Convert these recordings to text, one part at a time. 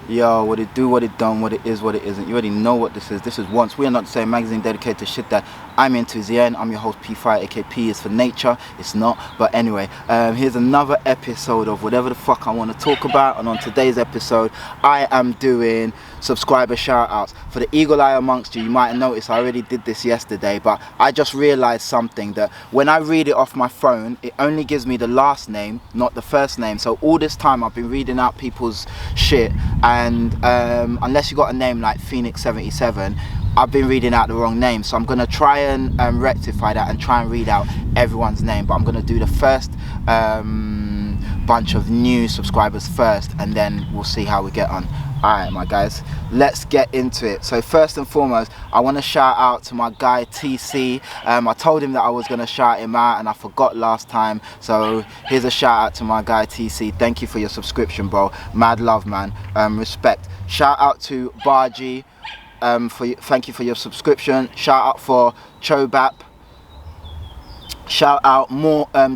Yo, what it do, what it done, what it is, what it isn't. You already know what this is. This is Once. We are not the same magazine dedicated to shit that I'm into. The I'm your host P5, aka P is for nature. It's not, but anyway, here's another episode of whatever the fuck I want to talk about. And on today's episode, I am doing subscriber shout outs. For the eagle eye amongst you, you might have noticed I already did this yesterday, but I just realized something, that when I read it off my phone, it only gives me the last name, not the first name. So all this time I've been reading out people's shit, and unless you got a name like Phoenix77, I've been reading out the wrong name. So I'm gonna try and rectify that and try and read out everyone's name, but I'm gonna do the first bunch of new subscribers first, and then we'll see how we get on. Alright my guys, let's get into it. So first and foremost, I want to shout out to my guy TC. I told him that I was going to shout him out and I forgot last time, so here's a shout out to my guy TC. Thank you for your subscription, bro. Mad love, man. Respect. Shout out to Bargy, thank you for your subscription. Shout out for Chobap. Shout out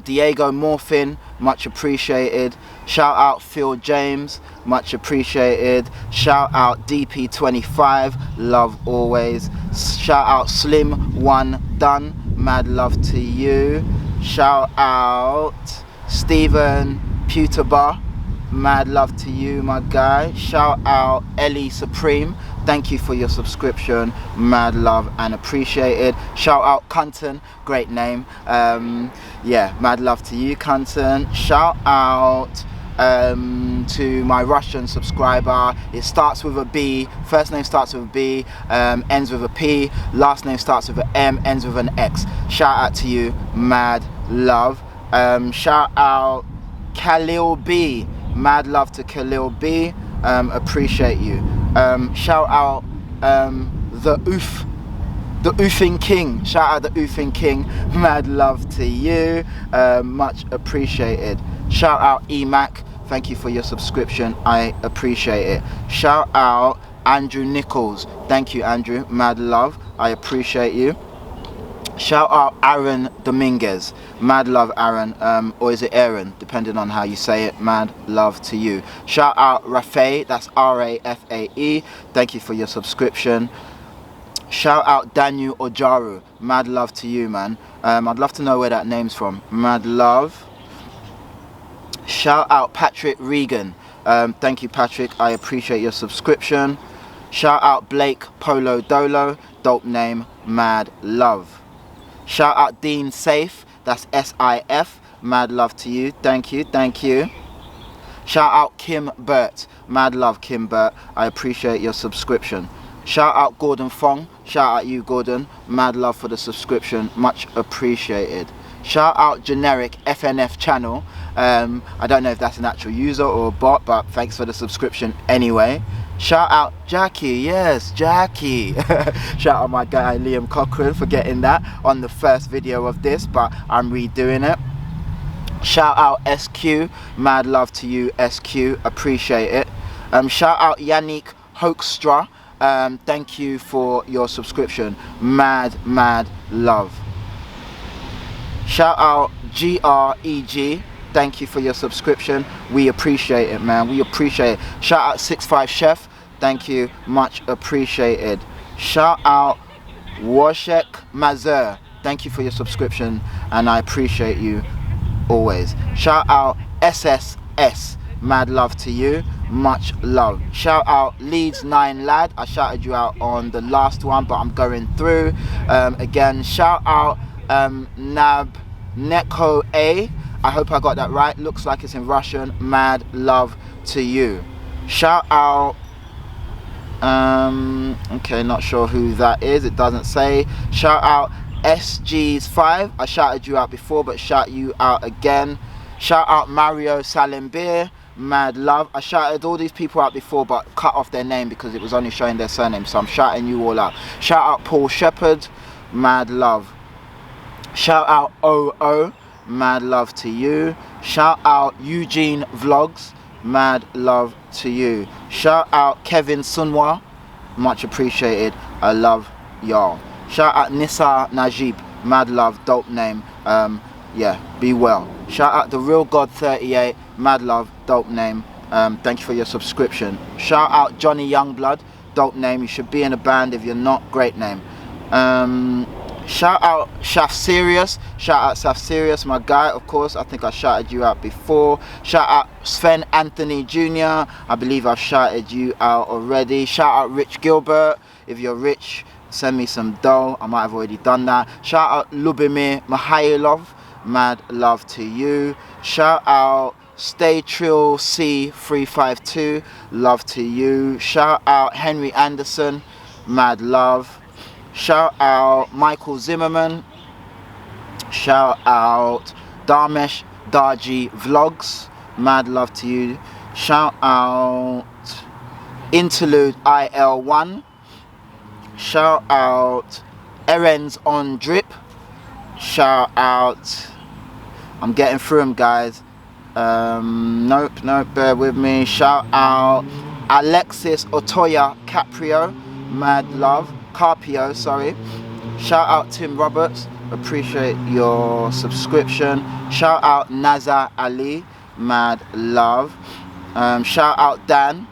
Diego Morphin, much appreciated. Shout out Phil James, much appreciated. Shout out DP25, love always. Shout out Slim One Done, mad love to you. Shout out Stephen Pewterbar, mad love to you, my guy. Shout out Ellie Supreme, thank you for your subscription, mad love and appreciated. Shout out Cunton, great name. Yeah, mad love to you, Cunton. Shout out to my Russian subscriber. It starts with a B, first name starts with a B, ends with a P, last name starts with an M, ends with an X. Shout out to you, mad love. Shout out Khalil B, mad love to Khalil B, appreciate you. Shout out the Oofing King, shout out the Oofing King, mad love to you, much appreciated. Shout out EMAC, thank you for your subscription, I appreciate it. Shout out Andrew Nichols, thank you Andrew, mad love, I appreciate you. Shout out Aaron Dominguez, mad love Aaron, or is it Aaron, depending on how you say it, mad love to you. Shout out Rafae, that's R-A-F-A-E, thank you for your subscription. Shout out Daniel Ojaru, mad love to you, man. I'd love to know where that name's from, mad love. Shout out Patrick Regan, thank you Patrick, I appreciate your subscription. Shout out Blake Polo Dolo, dope name, mad love. Shout out Dean Safe, that's S-I-F, mad love to you, thank you, thank you. Shout out Kim Burt, mad love Kim Burt, I appreciate your subscription. Shout out Gordon Fong, shout out you Gordon, mad love for the subscription, much appreciated. Shout out Generic FNF channel, I don't know if that's an actual user or a bot, but thanks for the subscription anyway. Shout out Jackie, yes Jackie. Shout out my guy Liam Cochran for getting that on the first video of this, but I'm redoing it. Shout out SQ, mad love to you SQ, appreciate it. Shout out Yannick Hoekstra, thank you for your subscription, mad love. Shout out GREG, thank you for your subscription, we appreciate it, man, we appreciate it. Shout out 65 Chef, thank you, much appreciated. Shout out Washek Mazur, thank you for your subscription and I appreciate you always. Shout out SSS, mad love to you, much love. Shout out Leeds 9 lad, I shouted you out on the last one but I'm going through again. Shout out Nab Neko A, I hope I got that right, looks like it's in Russian, mad love to you. Shout out okay, not sure who that is, it doesn't say. Shout out SG's5, I shouted you out before but shout you out again. Shout out Mario Salimbir, mad love. I shouted all these people out before but cut off their name because it was only showing their surname, so I'm shouting you all out. Shout out Paul Shepherd, mad love. Shout out OO, mad love to you. Shout out Eugene Vlogs, mad love to you. Shout out Kevin Sunwa, much appreciated, I love y'all. Shout out Nissa Najib, mad love, dope name, yeah, be well. Shout out The Real God 38, mad love, dope name, Thank you for your subscription. Shout out Johnny Youngblood. Dope name. You should be in a band. If you're not, great name. Shout out Shaf Serious. Shout out Shaf Serious, my guy, of course. I think I shouted you out before. Shout out Sven Anthony Jr. I believe I've shouted you out already. Shout out Rich Gilbert. If you're rich, send me some dough. I might have already done that. Shout out Lubimir Mihailov. Mad love to you. Shout out Stay Trill C352. Love to you. Shout out Henry Anderson. Mad love. Shout out Michael Zimmerman. Shout out Darmesh Darji Vlogs. Mad love to you. Shout out Interlude IL1. Shout out Erens on Drip. Shout out, I'm getting through them, guys. Nope, bear with me. Shout out Alexis Otoya Caprio. Mad love. Carpio, sorry. Shout out Tim Roberts, appreciate your subscription. Shout out Naza Ali, mad love. Shout out Dan,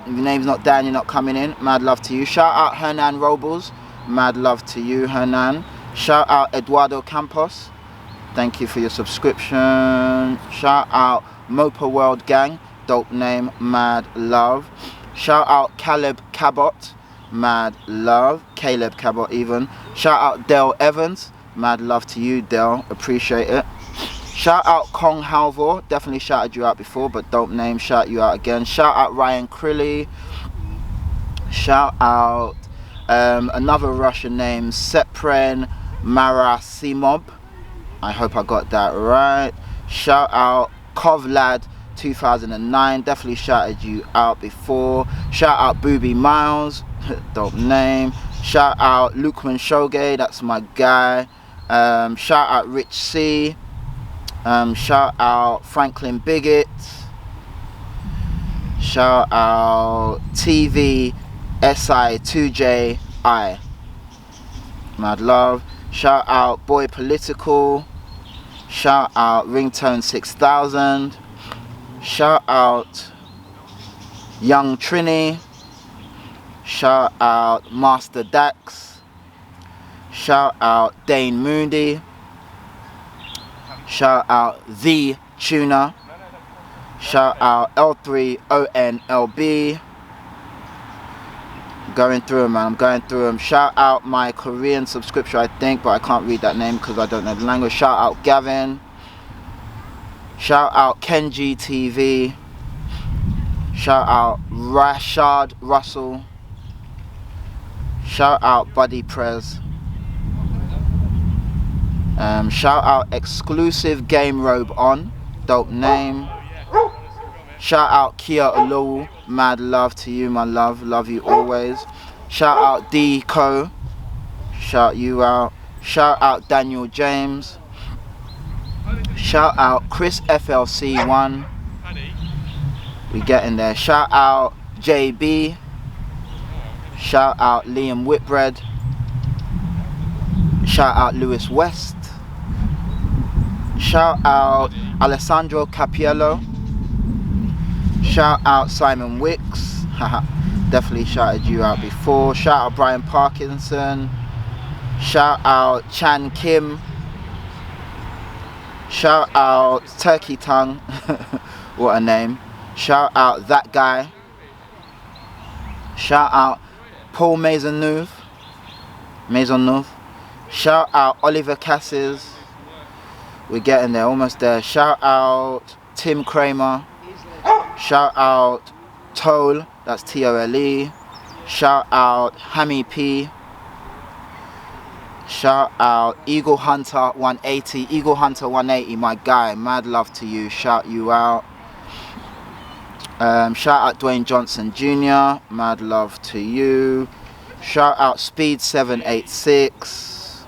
if your name's not Dan, you're not coming in, mad love to you. Shout out Hernan Robles, mad love to you, Hernan. Shout out Eduardo Campos, thank you for your subscription. Shout out Mopa World Gang, dope name, mad love. Shout out Caleb Cabot, mad love. Caleb Cabot even. Shout out Dell Evans, mad love to you, Dell, appreciate it. Shout out Kong Halvor, definitely shouted you out before, but dope name, shout you out again. Shout out Ryan Krilly. Shout out another Russian name, Sepren Marasimov, I hope I got that right. Shout out Kovlad 2009, definitely shouted you out before. Shout out Booby Miles, dope name. Shout out Lukman Shoge, that's my guy. Shout out Rich C. Shout out Franklin Bigot. Shout out TV SI2JI, mad love. Shout out Boy Political. Shout out Ringtone 6000. Shout out Young Trini. Shout out Master Dax. Shout out Dane Moody. Shout out The Tuna. Shout out L3ONLB. Going through them, man, I'm going through them. Shout out my Korean subscription, I think, but I can't read that name because I don't know the language. Shout out Gavin. Shout out Kenji TV. Shout out Rashad Russell. Shout out Buddy Prez. Shout out Exclusive Game Robe On, dope name. Shout out Kia Olowu, mad love to you, my love, love you always. Shout out D Co, shout you out. Shout out Daniel James. Shout out Chris FLC1. We get in there. Shout out JB. Shout out Liam Whitbread. Shout out Lewis West. Shout out Alessandro Capiello. Shout out Simon Wicks. Definitely shouted you out before. Shout out Brian Parkinson. Shout out Chan Kim. Shout out Turkey Tongue. What a name. Shout out that guy. Shout out Paul Maisonneuve. Shout out Oliver Cassis. We're getting there, almost there. Shout out Tim Kramer. Shout out Toll, that's T-O-L-E. Shout out Hammy P. Shout out Eagle Hunter 180. Eagle Hunter 180, my guy, mad love to you, shout you out. Shout out Dwayne Johnson Jr., mad love to you. Shout out Speed 786.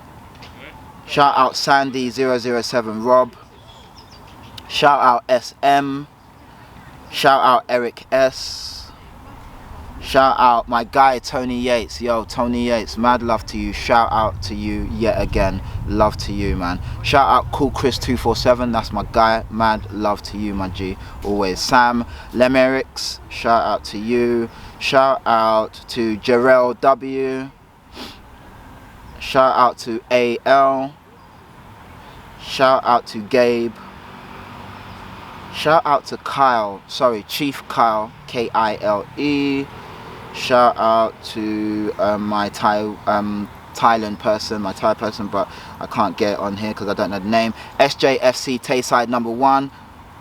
Shout out Sandy 007 Rob. Shout out SM. Shout out Eric S. Shout out my guy Tony Yates. Yo, Tony Yates, mad love to you. Shout out to you yet again. love to you, man. Shout out Cool Chris 247, that's my guy, mad love to you, my G, always. Sam Lemerix, shout out to you. Shout out to Jarrell W. Shout out to AL. Shout out to Gabe. Shout out to Kyle, sorry, Chief Kyle, Kile. Shout out to my Thailand person, my Thai person, but I can't get it on here because I don't know the name. SJFC Tayside number 1,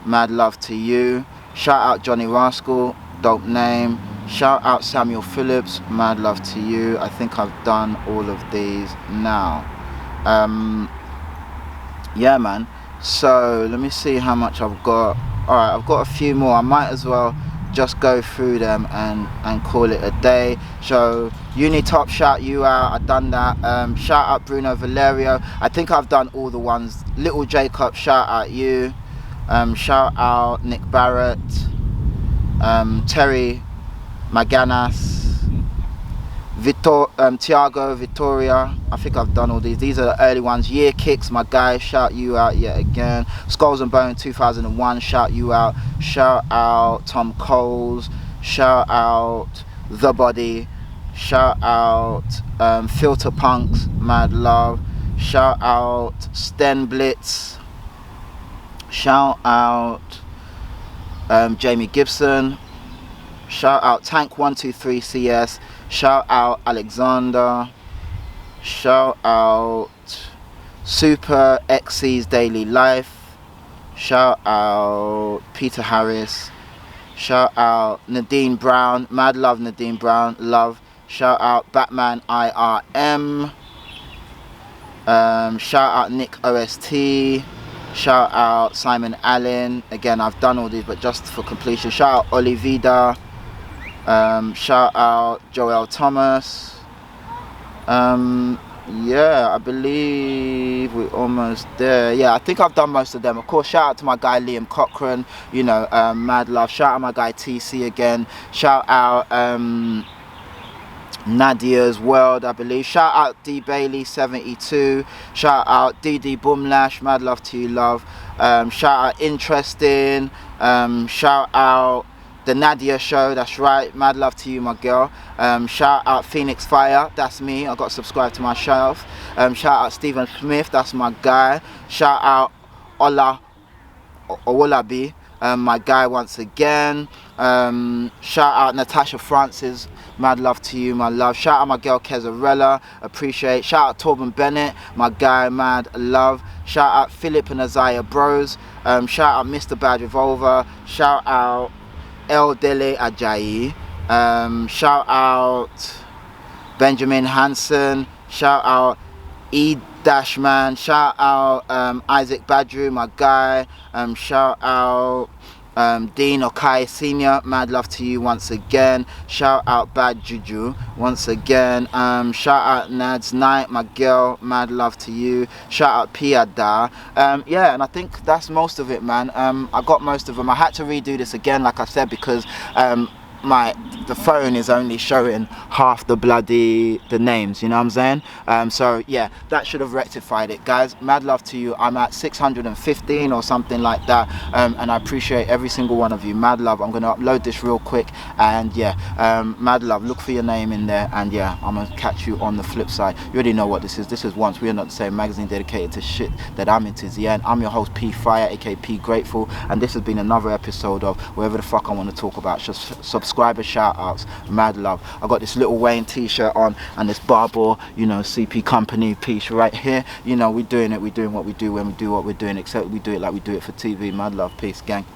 mad love to you. Shout out Johnny Rascal, dope name. Shout out Samuel Phillips, mad love to you. I think I've done all of these now. Yeah, man. So let me see how much I've got. Alright, I've got a few more. I might as well just go through them and call it a day. So Unitop, shout you out, I've done that. Shout out Bruno Valerio, I think I've done all the ones. Little Jacob, shout out you. Shout out Nick Barrett, Terry Maganas, Tiago Vittoria, I think I've done all these. These are the early ones. Year Kicks, my guy, shout you out yet again. Skulls and Bone 2001, shout you out. Shout out Tom Coles, shout out The Body, shout out Filter Punks, mad love. Shout out Sten Blitz, shout out Jamie Gibson, shout out Tank123CS, shout out Alexander, shout out Super XC's Daily Life, shout out Peter Harris, shout out Nadine Brown, mad love Nadine Brown, love. Shout out Batman IRM, shout out Nick OST, shout out Simon Allen, again I've done all these but just for completion. Shout out Olivida, shout out Joel Thomas. Yeah, I believe we're almost there. Yeah, I think I've done most of them. Of course, shout out to my guy Liam Cochran, you know, mad love. Shout out my guy TC again. Shout out Nadia's World, I believe. Shout out D Bailey 72. Shout out DD Boomlash, mad love to you, love. Shout out Interesting. Shout out The Nadia Show, that's right, mad love to you, my girl. Shout out Phoenix Fire, that's me, I got subscribed to my shelf. Shout out Stephen Smith, that's my guy. Shout out Ola Owolabi, my guy once again. Shout out Natasha Francis, mad love to you, my love. Shout out my girl Kezarella, appreciate. Shout out Torben Bennett, my guy, mad love. Shout out Philip and Isaiah Bros. Shout out Mr. Bad Revolver. Shout out El Dele Ajayi. Shout out Benjamin Hansen. Shout out E-Man. Shout out Isaac Badru, my guy. Shout out Dean Okai Senior, mad love to you once again. Shout out Bad Juju once again. Shout out Nads Night, my girl, mad love to you. Shout out Piada. Yeah, and I think that's most of it, man. I got most of them. I had to redo this again, like I said, because the phone is only showing half the names, you know what I'm saying? So yeah, that should have rectified it, guys. Mad love to you. I'm at 615 or something like that, and I appreciate every single one of you. Mad love. I'm gonna upload this real quick, and yeah, mad love. Look for your name in there, and yeah, I'm gonna catch you on the flip side. You already know what this is. This is Once We Are Not the Same, magazine dedicated to shit that I'm into. The end. I'm your host P Fire, aka P Grateful, and this has been another episode of whatever the fuck I want to talk about. Just subscriber shout outs, mad love. I got this Little Wayne t-shirt on and this Barbour, you know, CP Company piece right here. You know, we're doing it. We're doing what we do when we do what we're doing, except we do it like we do it for TV. Mad love. Peace, gang.